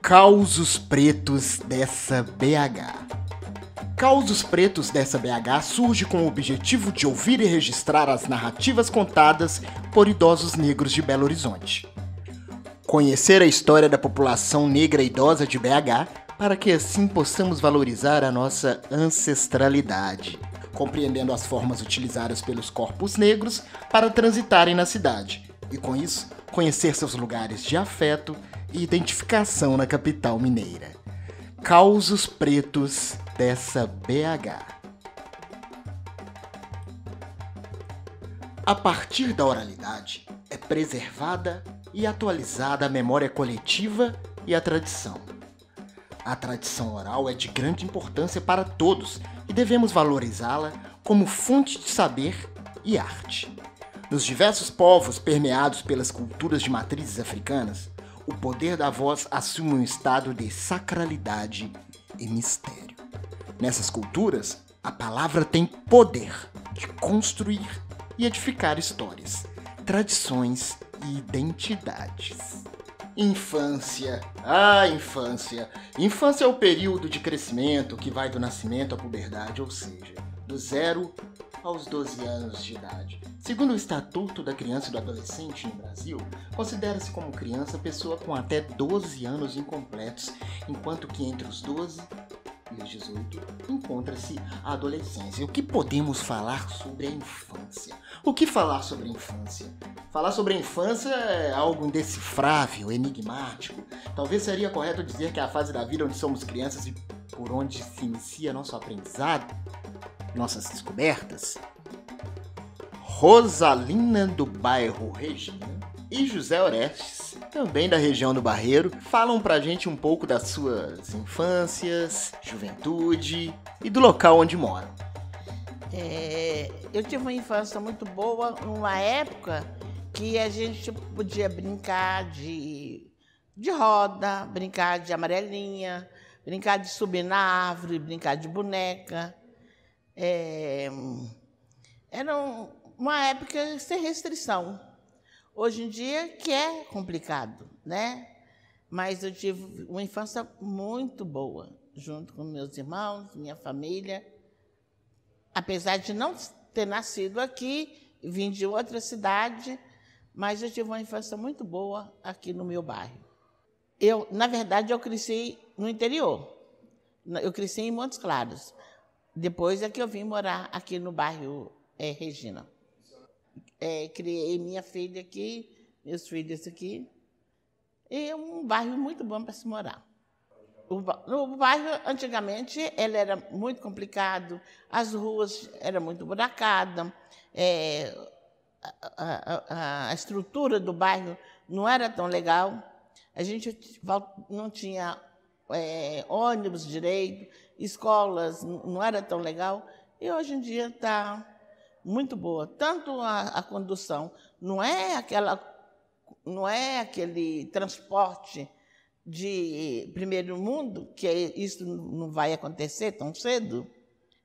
Causos Pretos dessa BH. Causos Pretos dessa BH surge com o objetivo de ouvir e registrar as narrativas contadas por idosos negros de Belo Horizonte. Conhecer a história da população negra idosa de BH para que assim possamos valorizar a nossa ancestralidade, compreendendo as formas utilizadas pelos corpos negros para transitarem na cidade e, com isso, conhecer seus lugares de afeto e identificação na capital mineira. Causos Pretos dessa BH. A partir da oralidade, é preservada e atualizada a memória coletiva e a tradição. A tradição oral é de grande importância para todos e devemos valorizá-la como fonte de saber e arte. Nos diversos povos permeados pelas culturas de matrizes africanas, o poder da voz assume um estado de sacralidade e mistério. Nessas culturas, a palavra tem poder de construir e edificar histórias, tradições e identidades. Infância. Infância. Infância é o período de crescimento que vai do nascimento à puberdade, ou seja, do 0 aos 12 anos de idade. Segundo o Estatuto da Criança e do Adolescente no Brasil, considera-se como criança pessoa com até 12 anos incompletos, enquanto que entre os 12 e os 18 encontra-se a adolescência. O que podemos falar sobre a infância? O que falar sobre a infância? Falar sobre a infância é algo indecifrável, enigmático. Talvez seria correto dizer que é a fase da vida onde somos crianças e por onde se inicia nosso aprendizado, nossas descobertas. Rosalina, do bairro Regina, e José Orestes, também da região do Barreiro, falam pra gente um pouco das suas infâncias, juventude e do local onde moram. Eu tive uma infância muito boa, numa época que a gente podia brincar de roda, brincar de amarelinha, brincar de subir na árvore, brincar de boneca. Era uma época sem restrição. Hoje em dia que é complicado, né? Mas eu tive uma infância muito boa, junto com meus irmãos, minha família. Apesar de não ter nascido aqui, vim de outra cidade, mas eu tive uma infância muito boa aqui no meu bairro. Na verdade, eu cresci no interior. Eu cresci em Montes Claros. Depois é que eu vim morar aqui no bairro Regina. Criei minha filha aqui, meus filhos aqui. E é um bairro muito bom para se morar. O bairro, antigamente, ele era muito complicado, as ruas eram muito buracadas, a estrutura do bairro não era tão legal, a gente não tinha ônibus direito, escolas não era tão legal, e hoje em dia está muito boa. Tanto a condução, não é aquele transporte de primeiro mundo, que isso não vai acontecer tão cedo,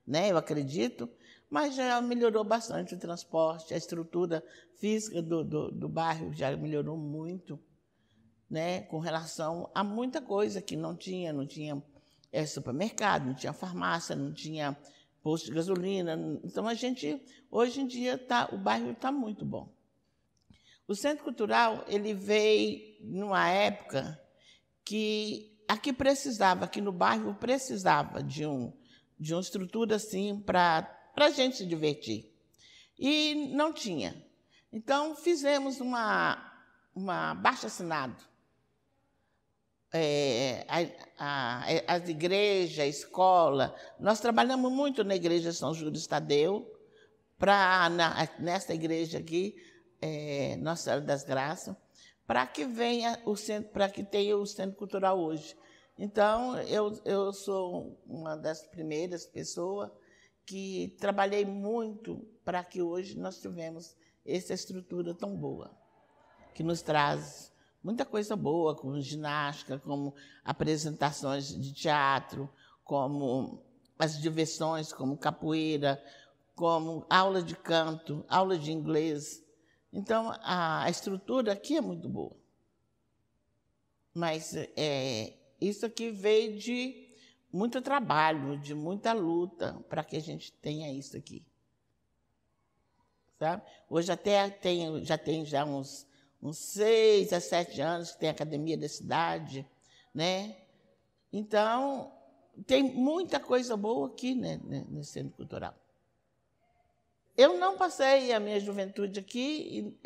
né? Eu acredito, mas já melhorou bastante o transporte, a estrutura física do bairro já melhorou muito, né? Com relação a muita coisa que não tinha supermercado, não tinha farmácia, não tinha posto de gasolina. Então, hoje em dia, o bairro está muito bom. O Centro Cultural ele veio numa época que aqui no bairro precisava de uma estrutura assim para a gente se divertir. E não tinha. Então, fizemos uma abaixo-assinado. As igrejas, a escola. Nós trabalhamos muito na igreja São Judas Tadeu, nesta igreja aqui, Nossa Senhora das Graças, para que tenha o Centro Cultural hoje. Então, eu sou uma das primeiras pessoas que trabalhei muito para que hoje nós tivemos essa estrutura tão boa, que nos traz muita coisa boa, como ginástica, como apresentações de teatro, como as diversões, como capoeira, como aula de canto, aula de inglês. Então, a estrutura aqui é muito boa. Mas isso aqui veio de muito trabalho, de muita luta para que a gente tenha isso aqui. Sabe? Hoje até já tem uns 6 a 7 anos que tem a Academia da Cidade, né? Então, tem muita coisa boa aqui, né, nesse Centro Cultural. Eu não passei a minha juventude aqui,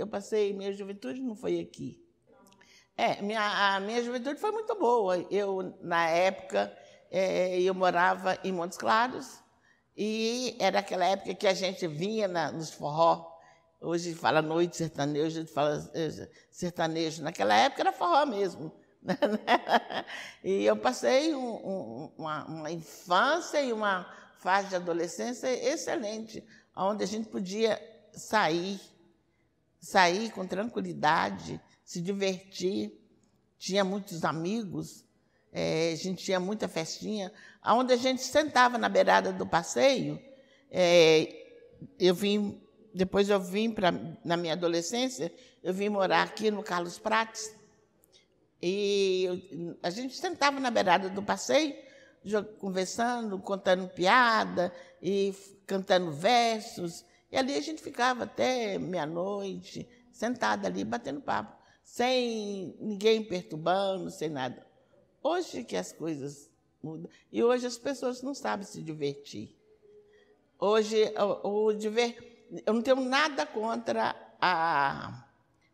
minha juventude não foi aqui. A minha juventude foi muito boa. Eu, na época, eu morava em Montes Claros, e era aquela época que a gente vinha nos forró. Hoje fala noite sertanejo, hoje fala sertanejo. Naquela época era forró mesmo. E eu passei uma infância e uma fase de adolescência excelente, onde a gente podia sair com tranquilidade, se divertir. Tinha muitos amigos, a gente tinha muita festinha, onde a gente sentava na beirada do passeio. Depois eu vim, na minha adolescência, eu vim morar aqui no Carlos Prates, e a gente sentava na beirada do passeio, conversando, contando piada e cantando versos, e ali a gente ficava até meia-noite, sentada ali, batendo papo, sem ninguém perturbando, sem nada. Hoje que as coisas mudam, e hoje as pessoas não sabem se divertir. Hoje, eu não tenho nada contra a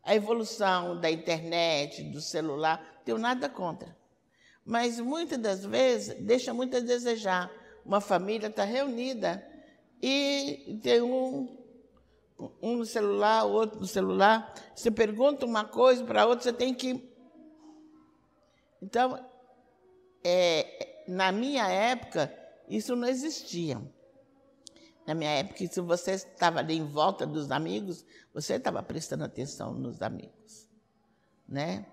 evolução da internet, do celular, não tenho nada contra. Mas, muitas das vezes, deixa muito a desejar. Uma família está reunida e tem um no celular, o outro no celular. Você pergunta uma coisa para a outra, você tem que... Então, na minha época, isso não existia. Na minha época, se você estava ali em volta dos amigos, você estava prestando atenção nos amigos, né?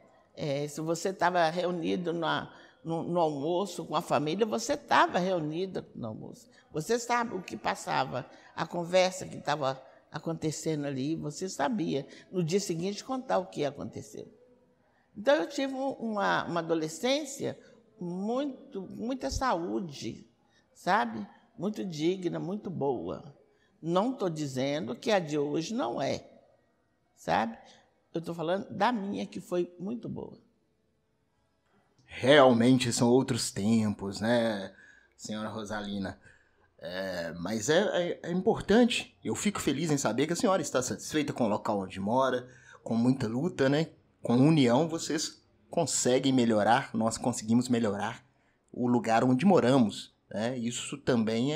Se você estava reunido no almoço com a família, você estava reunido no almoço. Você sabe o que passava, a conversa que estava acontecendo ali, você sabia. No dia seguinte, contar o que aconteceu. Então, eu tive uma adolescência muita saúde, sabe? Muito digna, muito boa. Não estou dizendo que a de hoje não é, sabe? Eu estou falando da minha, que foi muito boa. Realmente são outros tempos, né, senhora Rosalina? Mas é importante. Eu fico feliz em saber que a senhora está satisfeita com o local onde mora, com muita luta, né? Com união, vocês conseguem melhorar, nós conseguimos melhorar o lugar onde moramos. Isso também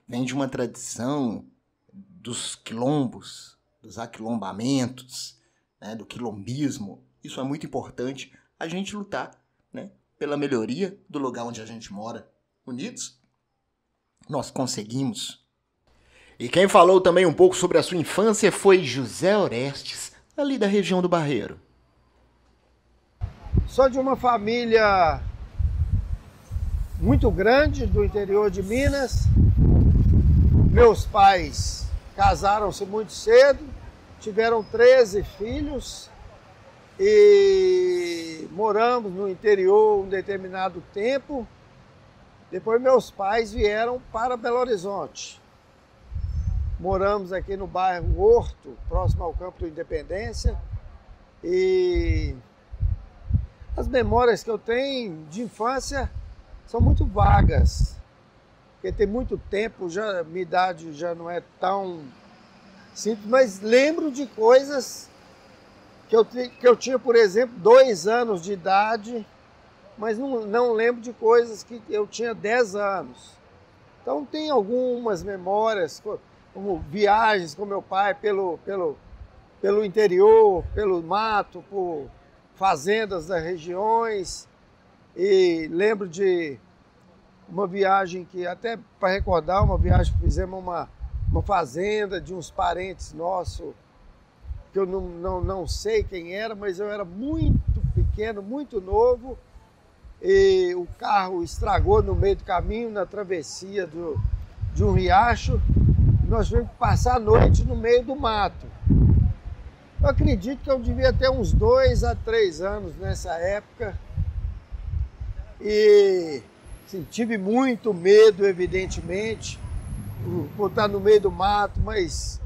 vem de uma tradição dos quilombos, dos aquilombamentos, né, do quilombismo. Isso é muito importante, a gente lutar, né, pela melhoria do lugar onde a gente mora. Unidos, nós conseguimos. E quem falou também um pouco sobre a sua infância foi José Orestes, ali da região do Barreiro. Sou de uma família muito grande do interior de Minas. Meus pais casaram-se muito cedo, tiveram 13 filhos e moramos no interior um determinado tempo. Depois meus pais vieram para Belo Horizonte. Moramos aqui no bairro Horto, próximo ao Campo da Independência, e as memórias que eu tenho de infância são muito vagas, porque tem muito tempo, minha idade já não é tão simples, mas lembro de coisas que eu tinha, por exemplo, 2 anos de idade, mas não lembro de coisas que eu tinha 10 anos. Então tem algumas memórias, como viagens com meu pai pelo interior, pelo mato, por fazendas das regiões. E lembro de uma viagem que, até para recordar, uma viagem que fizemos uma fazenda de uns parentes nossos, que eu não sei quem era, mas eu era muito pequeno, muito novo, e o carro estragou no meio do caminho, na travessia de um riacho, e nós tivemos que passar a noite no meio do mato. Eu acredito que eu devia ter uns 2 a 3 anos nessa época. E assim, tive muito medo, evidentemente, por estar no meio do mato, mas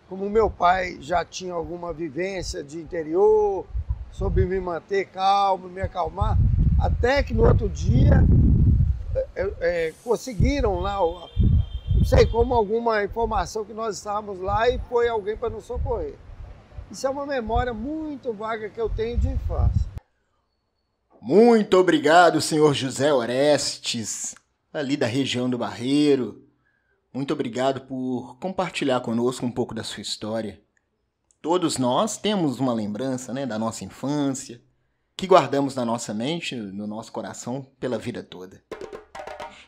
como meu pai já tinha alguma vivência de interior, soube me manter calmo, me acalmar, até que no outro dia conseguiram lá, não sei como, alguma informação que nós estávamos lá e foi alguém para nos socorrer. Isso é uma memória muito vaga que eu tenho de infância. Muito obrigado, senhor José Orestes, ali da região do Barreiro. Muito obrigado por compartilhar conosco um pouco da sua história. Todos nós temos uma lembrança, né, da nossa infância, que guardamos na nossa mente, no nosso coração, pela vida toda.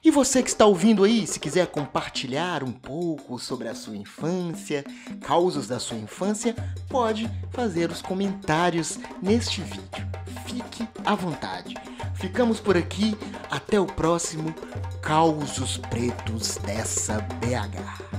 E você que está ouvindo aí, se quiser compartilhar um pouco sobre a sua infância, causos da sua infância, pode fazer os comentários neste vídeo. Fique à vontade. Ficamos por aqui, até o próximo Causos Pretos dessa BH.